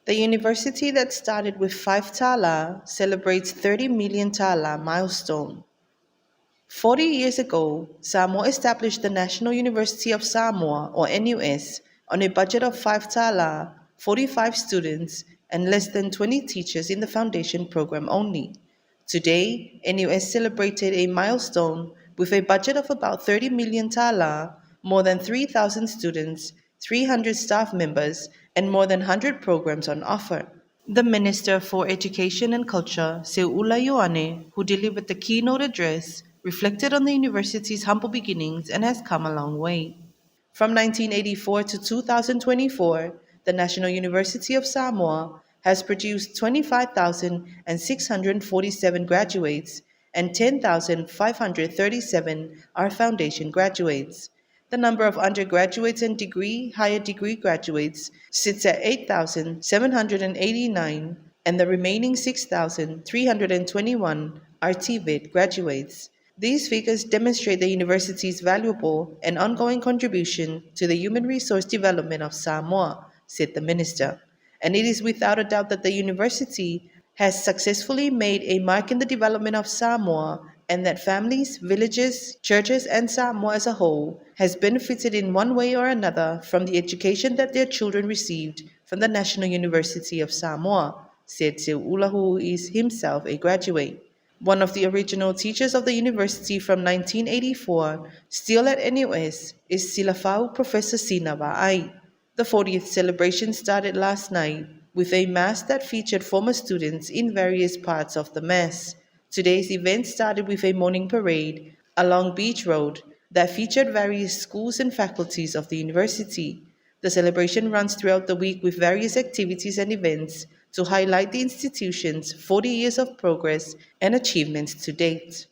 The university that started with 5 Tala celebrates 30 million Tala milestone. 40 years ago, Samoa established the National University of Samoa, or NUS, on a budget of 5 Tala, 45 students, and less than 20 teachers in the foundation program only. Today, NUS celebrated a milestone with a budget of about 30 million Tala, more than 3,000 students, 300 staff members, and more than 100 programs on offer. The Minister for Education and Culture, Seula Ioane, who delivered the keynote address, reflected on the university's humble beginnings and has come a long way. From 1984 to 2024, the National University of Samoa has produced 25,647 graduates, and 10,537 are foundation graduates. The number of undergraduates and higher degree graduates sits at 8,789, and the remaining 6,321 are TVET graduates. These figures demonstrate the university's valuable and ongoing contribution to the human resource development of Samoa, said the minister. And it is without a doubt that the university has successfully made a mark in the development of Samoa, and that families, villages, churches, and Samoa as a whole has benefited in one way or another from the education that their children received from the National University of Samoa, said Seula, who is himself a graduate. One of the original teachers of the university from 1984, still at NUS, is Silafau Professor Sina Ba'ai. The 40th celebration started last night with a mass that featured former students in various parts of the mass. Today's event started with a morning parade along Beach Road that featured various schools and faculties of the university. The celebration runs throughout the week with various activities and events to highlight the institution's 40 years of progress and achievements to date.